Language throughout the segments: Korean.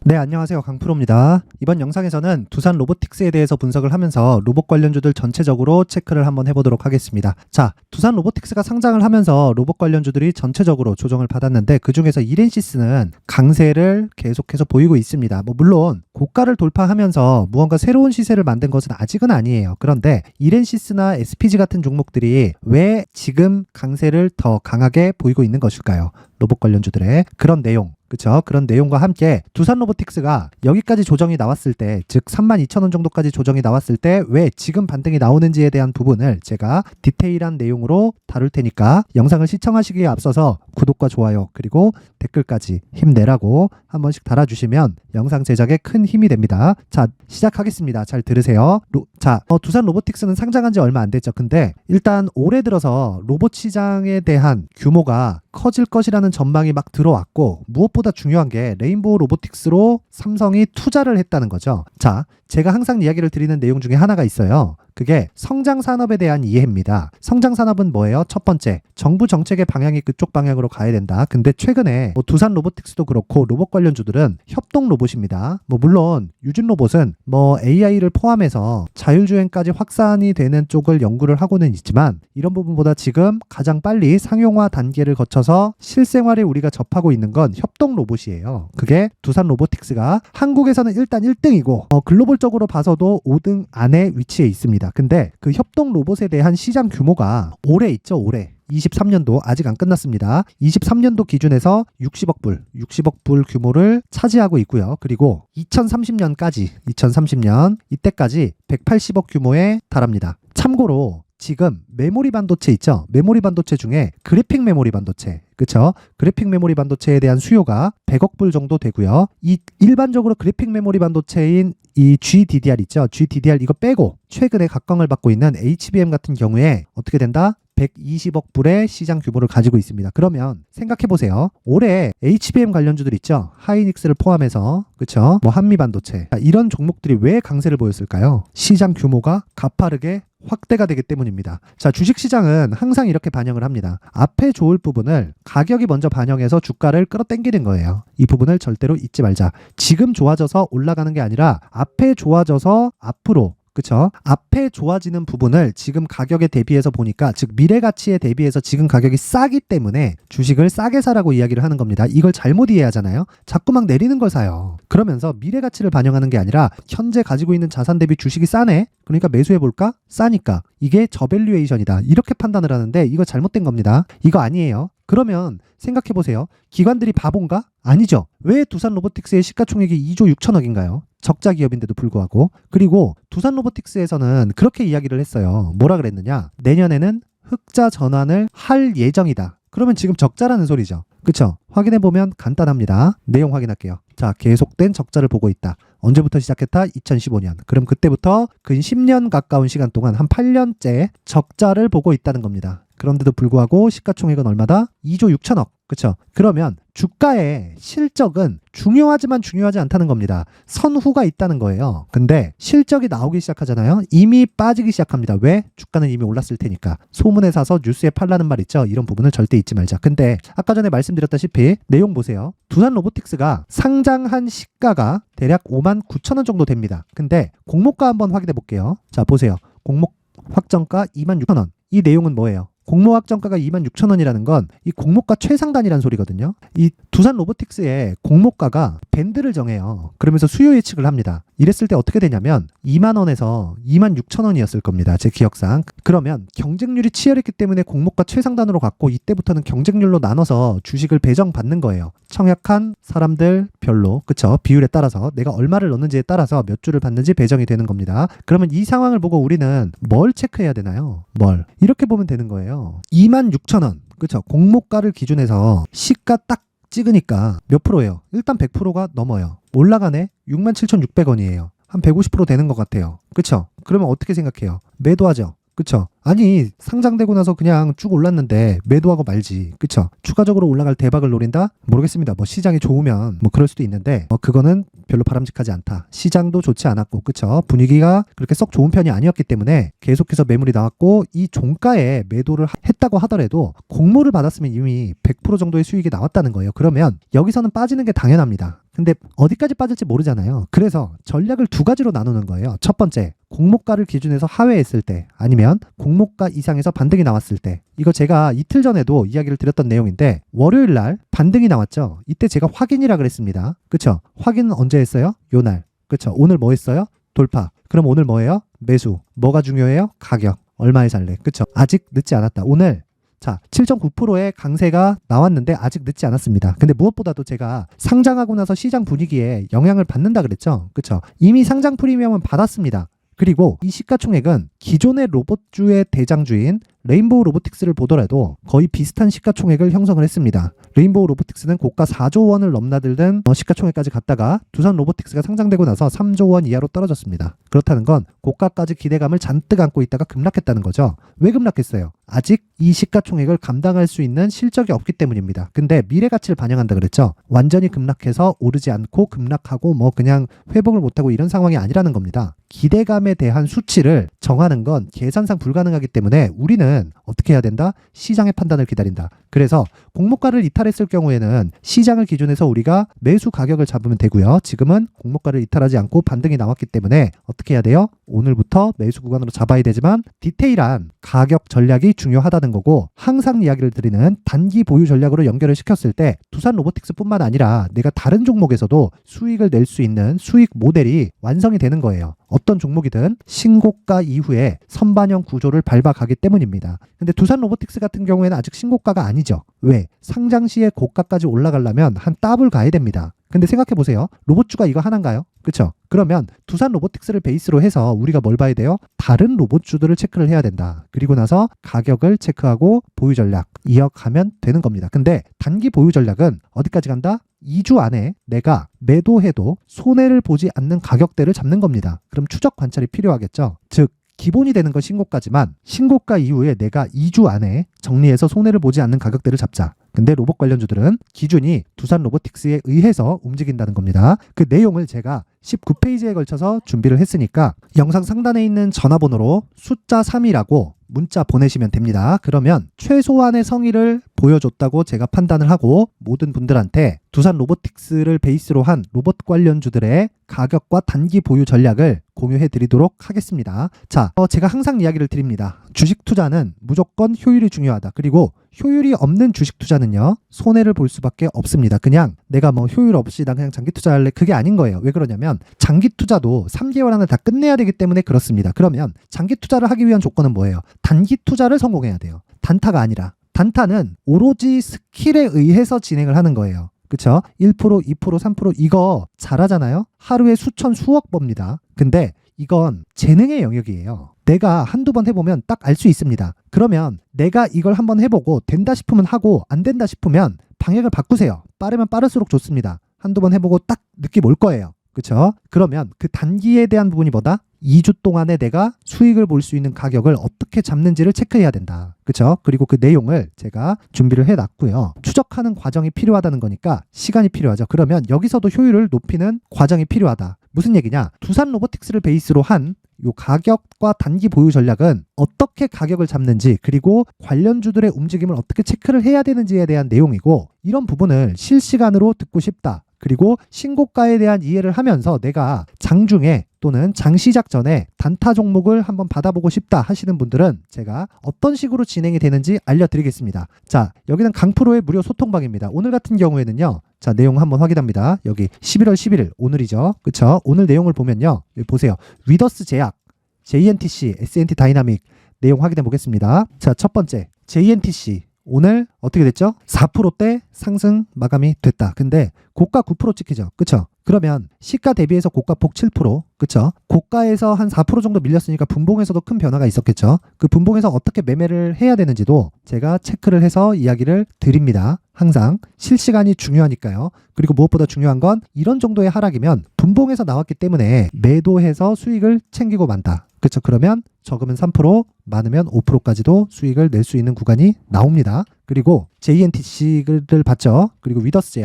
네, 안녕하세요. 강프로입니다. 이번 영상에서는 두산 로보틱스에 대해서 분석을 하면서 로봇 관련주들 전체적으로 체크를 한번 해보도록 하겠습니다. 자, 두산 로보틱스가 상장을 하면서 로봇 관련주들이 전체적으로 조정을 받았는데 그 중에서 이렌시스는 강세를 계속해서 보이고 있습니다. 물론 고가를 돌파하면서 무언가 새로운 시세를 만든 것은 아직은 아니에요. 그런데 이렌시스나 SPG 같은 종목들이 왜 지금 강세를 더 강하게 보이고 있는 것일까요? 로봇 관련주들의 그런 내용, 그쵸? 그런 내용과 함께 두산 로보틱스가 여기까지 조정이 나왔을 때, 즉 32,000원 정도까지 조정이 나왔을 때 왜 지금 반등이 나오는지에 대한 부분을 제가 디테일한 내용으로 다룰 테니까 영상을 시청하시기에 앞서서 구독과 좋아요 그리고 댓글까지 힘내라고 한 번씩 달아주시면 영상 제작에 큰 힘이 됩니다. 자, 시작하겠습니다. 잘 들으세요. 두산 로보틱스는 상장한 지 얼마 안 됐죠. 근데 일단 올해 들어서 로봇 시장에 대한 규모가 커질 것이라는 전망이 막 들어왔고, 무엇보다 중요한 게 레인보우 로보틱스로 삼성이 투자를 했다는 거죠. 자, 제가 항상 이야기를 드리는 내용 중에 하나가 있어요. 그게 성장 산업에 대한 이해입니다. 성장 산업은 뭐예요? 첫 번째, 정부 정책의 방향이 그쪽 방향으로 가야 된다. 근데 최근에 두산 로보틱스도 그렇고 로봇 관련주들은 협동 로봇입니다. 물론 유진 로봇은 AI를 포함해서 자율주행까지 확산이 되는 쪽을 연구를 하고는 있지만, 이런 부분보다 지금 가장 빨리 상용화 단계를 거쳐서 실생활에 우리가 접하고 있는 건 협동 로봇이에요. 그게 두산 로보틱스가 한국에서는 일단 1등이고 글로벌적으로 봐서도 5등 안에 위치해 있습니다. 근데 그 협동 로봇에 대한 시장 규모가 올해 있죠, 올해. 23년도 아직 안 끝났습니다. 23년도 기준에서 60억 불 규모를 차지하고 있고요. 그리고 2030년 이때까지 180억 규모에 달합니다. 참고로 지금 메모리 반도체 있죠? 메모리 반도체 중에 그래픽 메모리 반도체, 그쵸? 그래픽 메모리 반도체에 대한 수요가 100억 불 정도 되고요. 이 일반적으로 그래픽 메모리 반도체인 이 GDDR 있죠? GDDR 이거 빼고 최근에 각광을 받고 있는 HBM 같은 경우에 어떻게 된다? 120억 불의 시장 규모를 가지고 있습니다. 그러면 생각해보세요. 올해 HBM 관련주들 있죠? 하이닉스를 포함해서, 그쵸? 한미반도체. 이런 종목들이 왜 강세를 보였을까요? 시장 규모가 가파르게 확대가 되기 때문입니다. 자, 주식시장은 항상 이렇게 반영을 합니다. 앞에 좋을 부분을 가격이 먼저 반영해서 주가를 끌어당기는 거예요. 이 부분을 절대로 잊지 말자. 지금 좋아져서 올라가는 게 아니라 앞에 좋아져서 앞으로, 그쵸? 앞에 좋아지는 부분을 지금 가격에 대비해서 보니까, 즉 미래 가치에 대비해서 지금 가격이 싸기 때문에 주식을 싸게 사라고 이야기를 하는 겁니다. 이걸 잘못 이해하잖아요. 자꾸 막 내리는 걸 사요. 그러면서 미래 가치를 반영하는 게 아니라 현재 가지고 있는 자산 대비 주식이 싸네? 그러니까 매수해볼까? 싸니까. 이게 저밸류에이션이다. 이렇게 판단을 하는데 이거 잘못된 겁니다. 이거 아니에요. 그러면 생각해보세요. 기관들이 바본가? 아니죠. 왜 두산 로보틱스의 시가총액이 2조 6천억인가요? 적자 기업인데도 불구하고. 그리고 두산 로보틱스에서는 그렇게 이야기를 했어요. 뭐라 그랬느냐? 내년에는 흑자 전환을 할 예정이다. 그러면 지금 적자라는 소리죠. 그쵸? 확인해보면 간단합니다. 내용 확인할게요. 자, 계속된 적자를 보고 있다. 언제부터 시작했다? 2015년. 그럼 그때부터 근 10년 가까운 시간 동안 한 8년째 적자를 보고 있다는 겁니다. 그런데도 불구하고 시가총액은 얼마다? 2조 6천억. 그쵸? 그러면 주가의 실적은 중요하지만 중요하지 않다는 겁니다. 선후가 있다는 거예요. 근데 실적이 나오기 시작하잖아요. 이미 빠지기 시작합니다. 왜? 주가는 이미 올랐을 테니까. 소문에 사서 뉴스에 팔라는 말 있죠? 이런 부분을 절대 잊지 말자. 근데 아까 전에 말씀드렸다시피 내용 보세요. 두산 로보틱스가 상장한 시가가 대략 59,000원 정도 됩니다. 근데 공모가 한번 확인해 볼게요. 자, 보세요. 공모 확정가 26,000원. 이 내용은 뭐예요? 공모 확정가가 26,000원이라는 건 이 공모가 최상단이라는 소리거든요. 이 두산 로보틱스의 공모가가 밴드를 정해요. 그러면서 수요 예측을 합니다. 이랬을 때 어떻게 되냐면 2만 원에서 26,000원이었을 겁니다. 제 기억상. 그러면 경쟁률이 치열했기 때문에 공모가 최상단으로 갔고, 이때부터는 경쟁률로 나눠서 주식을 배정받는 거예요. 청약한 사람들 별로, 그쵸? 비율에 따라서 내가 얼마를 넣는지에 따라서 몇 주를 받는지 배정이 되는 겁니다. 그러면 이 상황을 보고 우리는 뭘 체크해야 되나요? 뭘? 이렇게 보면 되는 거예요. 26,000원. 그쵸? 공모가를 기준해서 시가 딱 찍으니까 몇 프로예요? 일단 100%가 넘어요. 올라가네? 67,600원이에요. 한 150% 되는 것 같아요. 그쵸? 그러면 어떻게 생각해요? 매도하죠? 그쵸? 아니, 상장되고 나서 그냥 쭉 올랐는데 매도하고 말지. 그쵸? 추가적으로 올라갈 대박을 노린다? 모르겠습니다. 시장이 좋으면 그럴 수도 있는데 그거는 별로 바람직하지 않다. 시장도 좋지 않았고, 그쵸? 분위기가 그렇게 썩 좋은 편이 아니었기 때문에 계속해서 매물이 나왔고, 이 종가에 매도를 했다고 하더라도 공모를 받았으면 이미 100% 정도의 수익이 나왔다는 거예요. 그러면 여기서는 빠지는 게 당연합니다. 근데 어디까지 빠질지 모르잖아요. 그래서 전략을 두 가지로 나누는 거예요. 첫 번째, 공모가를 기준에서 하회했을 때, 아니면 공모가 이상에서 반등이 나왔을 때. 이거 제가 이틀 전에도 이야기를 드렸던 내용인데, 월요일 날 반등이 나왔죠. 이때 제가 확인이라 그랬습니다. 그쵸? 확인은 언제 했어요? 요날. 그쵸? 오늘 뭐 했어요? 돌파. 그럼 오늘 뭐예요? 매수. 뭐가 중요해요? 가격. 얼마에 살래? 그쵸? 아직 늦지 않았다. 오늘 자, 7.9%의 강세가 나왔는데 아직 늦지 않았습니다. 근데 무엇보다도 제가 상장하고 나서 시장 분위기에 영향을 받는다 그랬죠? 그쵸? 이미 상장 프리미엄은 받았습니다. 그리고 이 시가총액은 기존의 로봇주의 대장주인 레인보우 로보틱스를 보더라도 거의 비슷한 시가총액을 형성을 했습니다. 레인보우 로보틱스는 고가 4조 원을 넘나들던 시가총액까지 갔다가 두산 로보틱스가 상장되고 나서 3조 원 이하로 떨어졌습니다. 그렇다는 건 고가까지 기대감을 잔뜩 안고 있다가 급락했다는 거죠. 왜 급락했어요? 아직 이 시가총액을 감당할 수 있는 실적이 없기 때문입니다. 근데 미래 가치를 반영한다 그랬죠. 완전히 급락해서 오르지 않고 급락하고 뭐 그냥 회복을 못하고 이런 상황이 아니라는 겁니다. 기대감에 대한 수치를 정하는 건 계산상 불가능하기 때문에 우리는 어떻게 해야 된다? 시장의 판단을 기다린다. 그래서 공모가를 이탈했을 경우에는 시장을 기준해서 우리가 매수 가격을 잡으면 되고요. 지금은 공모가를 이탈하지 않고 반등이 나왔기 때문에 어떻게 해야 돼요? 오늘부터 매수 구간으로 잡아야 되지만 디테일한 가격 전략이 중요하다는 거고, 항상 이야기를 드리는 단기 보유 전략으로 연결을 시켰을 때 두산 로보틱스뿐만 아니라 내가 다른 종목에서도 수익을 낼 수 있는 수익 모델이 완성이 되는 거예요. 어떤 종목이든 신고가 이후에 선반영 구조를 밟아가기 때문입니다. 근데 두산 로보틱스 같은 경우에는 아직 신고가가 아니죠. 왜? 상장 시에 고가까지 올라가려면 한 더블 가야 됩니다. 근데 생각해 보세요. 로봇주가 이거 하나인가요? 그렇죠? 그러면 두산 로보틱스를 베이스로 해서 우리가 뭘 봐야 돼요? 다른 로봇주들을 체크를 해야 된다. 그리고 나서 가격을 체크하고 보유 전략 이어가면 되는 겁니다. 근데 단기 보유 전략은 어디까지 간다? 2주 안에 내가 매도해도 손해를 보지 않는 가격대를 잡는 겁니다. 그럼 추적 관찰이 필요하겠죠? 즉 기본이 되는 건 신고가지만 신고가 이후에 내가 2주 안에 정리해서 손해를 보지 않는 가격대를 잡자. 근데 로봇 관련주들은 기준이 두산 로보틱스에 의해서 움직인다는 겁니다. 그 내용을 제가 19페이지에 걸쳐서 준비를 했으니까 영상 상단에 있는 전화번호로 숫자 3이라고 문자 보내시면 됩니다. 그러면 최소한의 성의를 보여줬다고 제가 판단을 하고 모든 분들한테 두산 로보틱스를 베이스로 한 로봇 관련주들의 가격과 단기 보유 전략을 공유해 드리도록 하겠습니다. 자, 제가 항상 이야기를 드립니다. 주식 투자는 무조건 효율이 중요하다. 그리고 효율이 없는 주식 투자는요, 손해를 볼 수밖에 없습니다. 그냥 내가 뭐 효율 없이 나 그냥 장기 투자할래, 그게 아닌 거예요. 왜 그러냐면 장기 투자도 3개월 안에 다 끝내야 되기 때문에 그렇습니다. 그러면 장기 투자를 하기 위한 조건은 뭐예요? 단기 투자를 성공해야 돼요. 단타가 아니라. 단타는 오로지 스킬에 의해서 진행을 하는 거예요. 그쵸? 1%, 2%, 3% 이거 잘하잖아요? 하루에 수천, 수억 법니다. 근데 이건 재능의 영역이에요. 내가 한두 번 해보면 딱 알 수 있습니다. 그러면 내가 이걸 한번 해보고 된다 싶으면 하고 안 된다 싶으면 방향을 바꾸세요. 빠르면 빠를수록 좋습니다. 한두 번 해보고 딱 느낌 올 거예요. 그쵸? 그러면 그 단기에 대한 부분이 뭐다? 2주 동안에 내가 수익을 볼 수 있는 가격을 어떻게 잡는지를 체크해야 된다. 그쵸? 그리고 그 내용을 제가 준비를 해놨고요. 추적하는 과정이 필요하다는 거니까 시간이 필요하죠. 그러면 여기서도 효율을 높이는 과정이 필요하다. 무슨 얘기냐? 두산 로보틱스를 베이스로 한 요 가격과 단기 보유 전략은 어떻게 가격을 잡는지, 그리고 관련주들의 움직임을 어떻게 체크를 해야 되는지에 대한 내용이고, 이런 부분을 실시간으로 듣고 싶다. 그리고 신고가에 대한 이해를 하면서 내가 장중에 또는 장 시작 전에 단타 종목을 한번 받아보고 싶다 하시는 분들은 제가 어떤 식으로 진행이 되는지 알려드리겠습니다. 자, 여기는 강프로의 무료 소통방입니다. 오늘 같은 경우에는요, 자, 내용 한번 확인합니다. 여기 11월 11일 오늘이죠. 그쵸? 오늘 내용을 보면요, 여기 보세요. 위더스 제약, JNTC, S&T 다이나믹 내용 확인해 보겠습니다. 자, 첫 번째 JNTC 오늘 어떻게 됐죠? 4%대 상승 마감이 됐다. 근데 고가 9% 찍히죠. 그쵸? 그러면 시가 대비해서 고가폭 7%, 그쵸? 고가에서 한 4% 정도 밀렸으니까 분봉에서도 큰 변화가 있었겠죠. 그 분봉에서 어떻게 매매를 해야 되는지도 제가 체크를 해서 이야기를 드립니다. 항상 실시간이 중요하니까요. 그리고 무엇보다 중요한 건 이런 정도의 하락이면 분봉에서 나왔기 때문에 매도해서 수익을 챙기고 만다. 그렇죠? 그러면 적으면 3%, 많으면 5%까지도 수익을 낼 수 있는 구간이 나옵니다. 그리고 JNTC를 봤죠. 그리고 위더스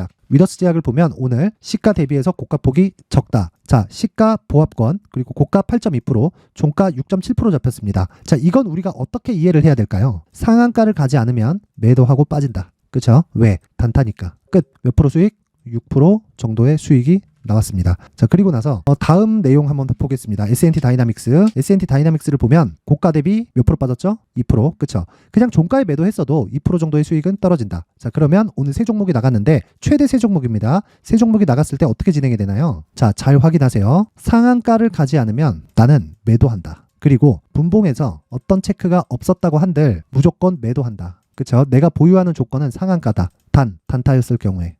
제약을 보면 오늘 시가 대비해서 고가폭이 적다. 자, 시가 보합권, 그리고 고가 8.2%, 종가 6.7% 잡혔습니다. 자, 이건 우리가 어떻게 이해를 해야 될까요? 상한가를 가지 않으면 매도하고 빠진다. 그렇죠? 왜? 단타니까. 끝. 몇 프로 수익? 6% 정도의 수익이 나왔습니다. 자, 그리고 나서 다음 내용 한번 더 보겠습니다. S&T 다이나믹스. S&T 다이나믹스를 보면 고가 대비 몇 프로 빠졌죠? 2%. 그쵸? 그냥 종가에 매도했어도 2% 정도의 수익은 떨어진다. 자, 그러면 오늘 세 종목이 나갔는데 최대 세 종목입니다. 세 종목이 나갔을 때 어떻게 진행이 되나요? 자, 잘 확인하세요. 상한가를 가지 않으면 나는 매도한다. 그리고 분봉에서 어떤 체크가 없었다고 한들 무조건 매도한다. 그쵸? 내가 보유하는 조건은 상한가다. 단타였을 경우에.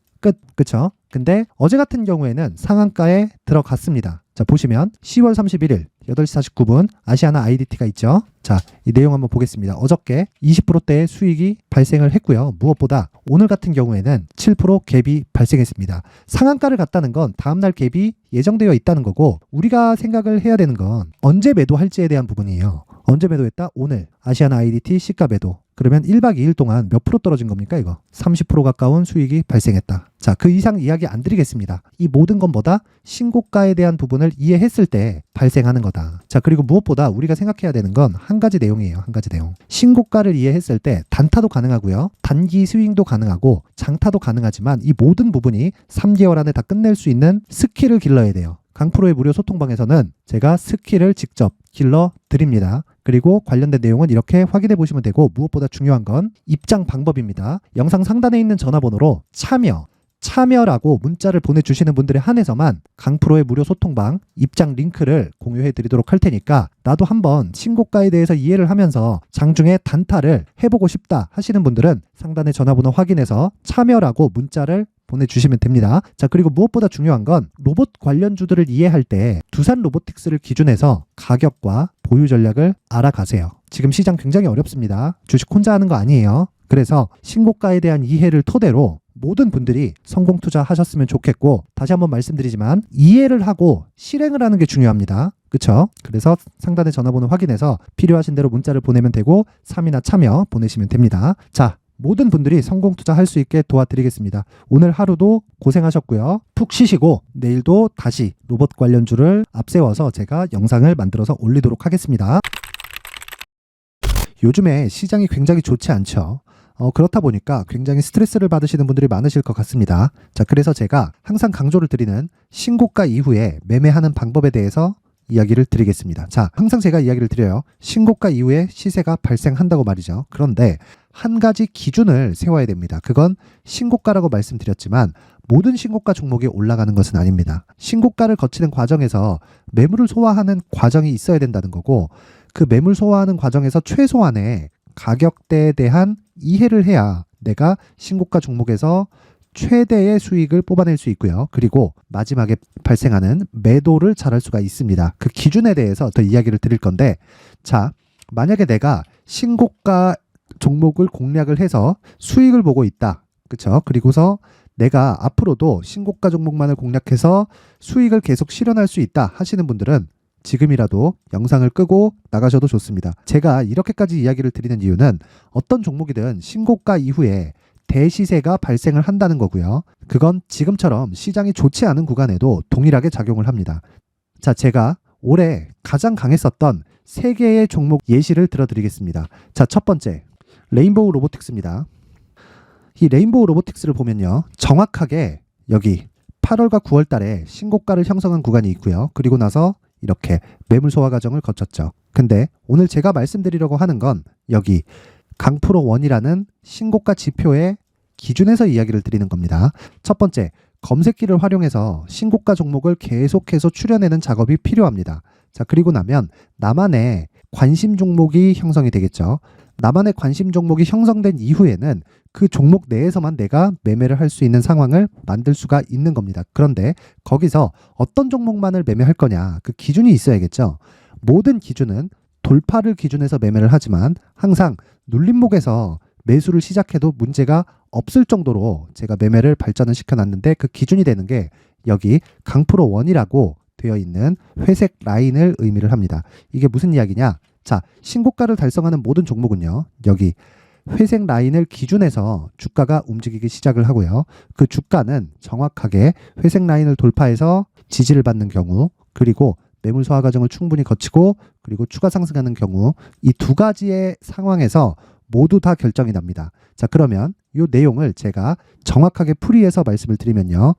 그쵸? 근데 어제 같은 경우에는 상한가에 들어갔습니다. 자, 보시면 10월 31일 8시 49분 아시아나 IDT가 있죠. 자, 이 내용 한번 보겠습니다. 어저께 20%대의 수익이 발생을 했고요. 무엇보다 오늘 같은 경우에는 7% 갭이 발생했습니다. 상한가를 갔다는 건 다음날 갭이 예정되어 있다는 거고, 우리가 생각을 해야 되는 건 언제 매도할지에 대한 부분이에요. 언제 매도했다? 오늘 아시아나 IDT 시가 매도. 그러면 1박 2일 동안 몇 프로 떨어진 겁니까 이거? 30% 가까운 수익이 발생했다. 자, 그 이상 이야기 안 드리겠습니다. 이 모든 것보다 신고가에 대한 부분을 이해했을 때 발생하는 거다. 자, 그리고 무엇보다 우리가 생각해야 되는 건 한 가지 내용이에요. 한 가지 내용. 신고가를 이해했을 때 단타도 가능하고요. 단기 스윙도 가능하고 장타도 가능하지만 이 모든 부분이 3개월 안에 다 끝낼 수 있는 스킬을 길러야 돼요. 강프로의 무료 소통방에서는 제가 스킬을 직접 길러 드립니다. 그리고 관련된 내용은 이렇게 확인해 보시면 되고, 무엇보다 중요한 건 입장 방법입니다. 영상 상단에 있는 전화번호로 참여라고 문자를 보내주시는 분들에 한해서만 강프로의 무료 소통방 입장 링크를 공유해 드리도록 할 테니까, 나도 한번 신고가에 대해서 이해를 하면서 장중에 단타를 해보고 싶다 하시는 분들은 상단의 전화번호 확인해서 참여라고 문자를 보내주시면 됩니다. 자, 그리고 무엇보다 중요한 건 로봇 관련주들을 이해할 때 두산 로보틱스를 기준해서 가격과 보유 전략을 알아가세요. 지금 시장 굉장히 어렵습니다. 주식 혼자 하는 거 아니에요. 그래서 신고가에 대한 이해를 토대로 모든 분들이 성공 투자하셨으면 좋겠고, 다시 한번 말씀드리지만 이해를 하고 실행을 하는 게 중요합니다. 그쵸? 그래서 상단의 전화번호 확인해서 필요하신 대로 문자를 보내면 되고 3이나 참여 보내시면 됩니다. 자, 모든 분들이 성공 투자할 수 있게 도와드리겠습니다. 오늘 하루도 고생하셨고요. 푹 쉬시고 내일도 다시 로봇 관련주를 앞세워서 제가 영상을 만들어서 올리도록 하겠습니다. 요즘에 시장이 굉장히 좋지 않죠. 그렇다 보니까 굉장히 스트레스를 받으시는 분들이 많으실 것 같습니다. 자, 그래서 제가 항상 강조를 드리는 신고가 이후에 매매하는 방법에 대해서 이야기를 드리겠습니다. 자, 항상 제가 이야기를 드려요. 신고가 이후에 시세가 발생한다고 말이죠. 그런데 한 가지 기준을 세워야 됩니다. 그건 신고가라고 말씀드렸지만 모든 신고가 종목이 올라가는 것은 아닙니다. 신고가를 거치는 과정에서 매물을 소화하는 과정이 있어야 된다는 거고, 그 매물 소화하는 과정에서 최소한의 가격대에 대한 이해를 해야 내가 신고가 종목에서 최대의 수익을 뽑아낼 수 있고요. 그리고 마지막에 발생하는 매도를 잘할 수가 있습니다. 그 기준에 대해서 더 이야기를 드릴 건데, 자, 만약에 내가 신고가 종목을 공략을 해서 수익을 보고 있다. 그쵸? 그리고서 내가 앞으로도 신고가 종목만을 공략해서 수익을 계속 실현할 수 있다 하시는 분들은 지금이라도 영상을 끄고 나가셔도 좋습니다. 제가 이렇게까지 이야기를 드리는 이유는 어떤 종목이든 신고가 이후에 대시세가 발생을 한다는 거고요. 그건 지금처럼 시장이 좋지 않은 구간에도 동일하게 작용을 합니다. 자, 제가 올해 가장 강했었던 3개의 종목 예시를 들어드리겠습니다. 자, 첫 번째, 레인보우 로보틱스입니다. 이 레인보우 로보틱스를 보면요, 정확하게 여기 8월과 9월 달에 신고가를 형성한 구간이 있고요. 그리고 나서 이렇게 매물 소화 과정을 거쳤죠. 근데 오늘 제가 말씀드리려고 하는 건 여기 강프로 1이라는 신고가 지표의 기준에서 이야기를 드리는 겁니다. 첫 번째, 검색기를 활용해서 신고가 종목을 계속해서 추려내는 작업이 필요합니다. 자, 그리고 나면 나만의 관심 종목이 형성이 되겠죠. 나만의 관심 종목이 형성된 이후에는 그 종목 내에서만 내가 매매를 할 수 있는 상황을 만들 수가 있는 겁니다. 그런데 거기서 어떤 종목만을 매매할 거냐, 그 기준이 있어야겠죠. 모든 기준은 돌파를 기준해서 매매를 하지만 항상 눌림목에서 매수를 시작해도 문제가 없을 정도로 제가 매매를 발전을 시켜놨는데, 그 기준이 되는 게 여기 강프로 1이라고 되어 있는 회색 라인을 의미를 합니다. 이게 무슨 이야기냐? 자, 신고가를 달성하는 모든 종목은요, 여기 회색 라인을 기준해서 주가가 움직이기 시작을 하고요. 그 주가는 정확하게 회색 라인을 돌파해서 지지를 받는 경우, 그리고 매물 소화 과정을 충분히 거치고 그리고 추가 상승하는 경우, 이 두 가지의 상황에서 모두 다 결정이 납니다. 자, 그러면 이 내용을 제가 정확하게 풀이해서 말씀을 드리면요.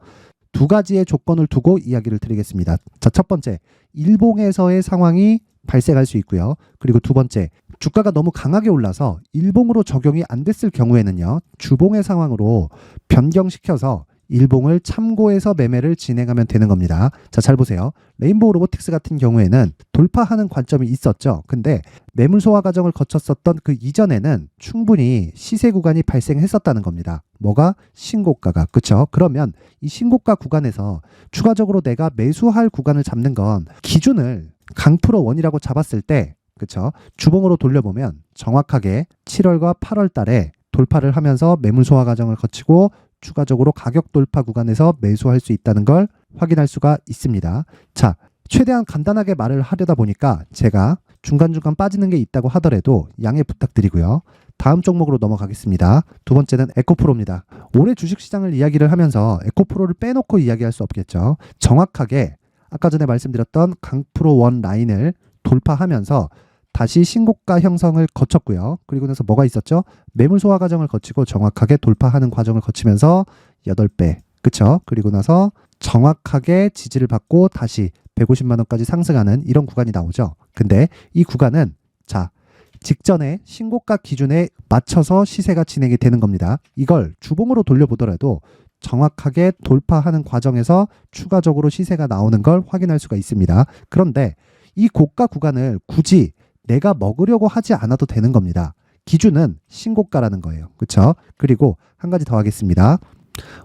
두 가지의 조건을 두고 이야기를 드리겠습니다. 자, 첫 번째, 일봉에서의 상황이 발생할 수 있고요. 그리고 두 번째, 주가가 너무 강하게 올라서 일봉으로 적용이 안 됐을 경우에는요. 주봉의 상황으로 변경시켜서 일봉을 참고해서 매매를 진행하면 되는 겁니다. 자, 잘 보세요. 레인보우 로보틱스 같은 경우에는 돌파하는 관점이 있었죠. 근데 매물 소화 과정을 거쳤었던 그 이전에는 충분히 시세 구간이 발생했었다는 겁니다. 뭐가? 신고가가. 그렇죠? 그러면 이 신고가 구간에서 추가적으로 내가 매수할 구간을 잡는 건 기준을 강프로 원이라고 잡았을 때, 그렇죠? 주봉으로 돌려보면 정확하게 7월과 8월 달에 돌파를 하면서 매물 소화 과정을 거치고 추가적으로 가격 돌파 구간에서 매수할 수 있다는 걸 확인할 수가 있습니다. 자, 최대한 간단하게 말을 하려다 보니까 제가 중간중간 빠지는 게 있다고 하더라도 양해 부탁드리고요. 다음 종목으로 넘어가겠습니다. 두 번째는 에코프로입니다. 올해 주식시장을 이야기를 하면서 에코프로를 빼놓고 이야기할 수 없겠죠. 정확하게 아까 전에 말씀드렸던 강프로 원 라인을 돌파하면서 다시 신고가 형성을 거쳤고요. 그리고 나서 뭐가 있었죠? 매물 소화 과정을 거치고 정확하게 돌파하는 과정을 거치면서 8배. 그쵸? 그리고 나서 정확하게 지지를 받고 다시 150만 원까지 상승하는 이런 구간이 나오죠. 근데 이 구간은 자, 직전에 신고가 기준에 맞춰서 시세가 진행이 되는 겁니다. 이걸 주봉으로 돌려보더라도 정확하게 돌파하는 과정에서 추가적으로 시세가 나오는 걸 확인할 수가 있습니다. 그런데 이 고가 구간을 굳이 내가 먹으려고 하지 않아도 되는 겁니다. 기준은 신고가라는 거예요. 그렇죠? 그리고 한 가지 더 하겠습니다.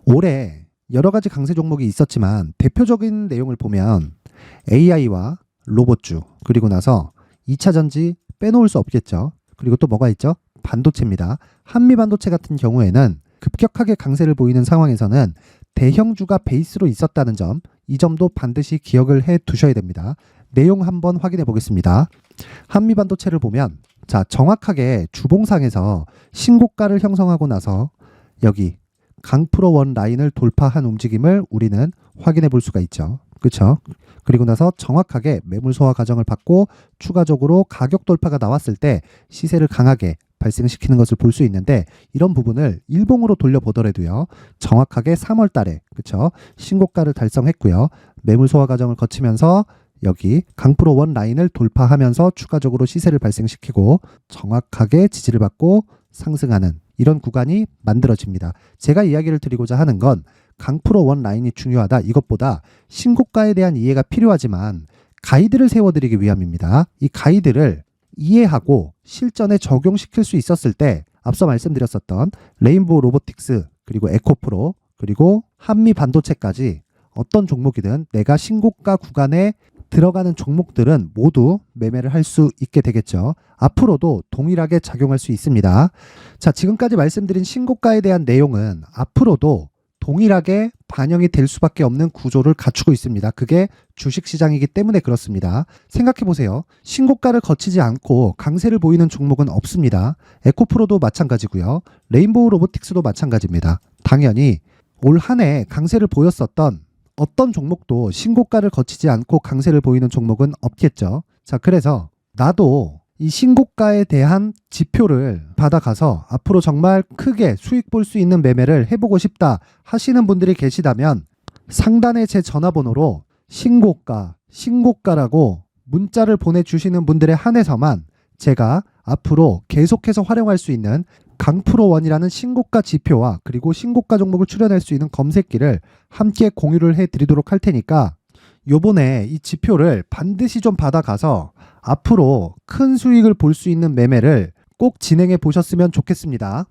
올해 여러 가지 강세 종목이 있었지만 대표적인 내용을 보면 AI와 로봇주, 그리고 나서 2차 전지 빼놓을 수 없겠죠. 그리고 또 뭐가 있죠? 반도체입니다. 한미 반도체 같은 경우에는 급격하게 강세를 보이는 상황에서는 대형주가 베이스로 있었다는 점, 이 점도 반드시 기억을 해 두셔야 됩니다. 내용 한번 확인해 보겠습니다. 한미 반도체를 보면 자, 정확하게 주봉상에서 신고가를 형성하고 나서 여기 강프로 원 라인을 돌파한 움직임을 우리는 확인해 볼 수가 있죠. 그렇죠? 그리고 나서 정확하게 매물 소화 과정을 받고 추가적으로 가격 돌파가 나왔을 때 시세를 강하게 발생시키는 것을 볼 수 있는데, 이런 부분을 일봉으로 돌려보더라도요. 정확하게 3월 달에 그렇죠? 신고가를 달성했고요. 매물 소화 과정을 거치면서 여기 강프로 원 라인을 돌파하면서 추가적으로 시세를 발생시키고 정확하게 지지를 받고 상승하는 이런 구간이 만들어집니다. 제가 이야기를 드리고자 하는 건 강프로 원 라인이 중요하다, 이것보다 신고가에 대한 이해가 필요하지만 가이드를 세워드리기 위함입니다. 이 가이드를 이해하고 실전에 적용시킬 수 있었을 때 앞서 말씀드렸었던 레인보우 로보틱스, 그리고 에코프로, 그리고 한미 반도체까지 어떤 종목이든 내가 신고가 구간에 들어가는 종목들은 모두 매매를 할 수 있게 되겠죠. 앞으로도 동일하게 작용할 수 있습니다. 자, 지금까지 말씀드린 신고가에 대한 내용은 앞으로도 동일하게 반영이 될 수밖에 없는 구조를 갖추고 있습니다. 그게 주식시장이기 때문에 그렇습니다. 생각해 보세요. 신고가를 거치지 않고 강세를 보이는 종목은 없습니다. 에코프로도 마찬가지고요. 레인보우 로보틱스도 마찬가지입니다. 당연히 올 한 해 강세를 보였었던 어떤 종목도 신고가를 거치지 않고 강세를 보이는 종목은 없겠죠. 자, 그래서 나도 이 신고가에 대한 지표를 받아가서 앞으로 정말 크게 수익 볼 수 있는 매매를 해보고 싶다 하시는 분들이 계시다면 상단에 제 전화번호로 신고가라고 문자를 보내주시는 분들에 한해서만 제가 앞으로 계속해서 활용할 수 있는 강프로원이라는 신고가 지표와 그리고 신고가 종목을 출연할 수 있는 검색기를 함께 공유를 해드리도록 할 테니까 요번에 이 지표를 반드시 좀 받아가서 앞으로 큰 수익을 볼 수 있는 매매를 꼭 진행해 보셨으면 좋겠습니다.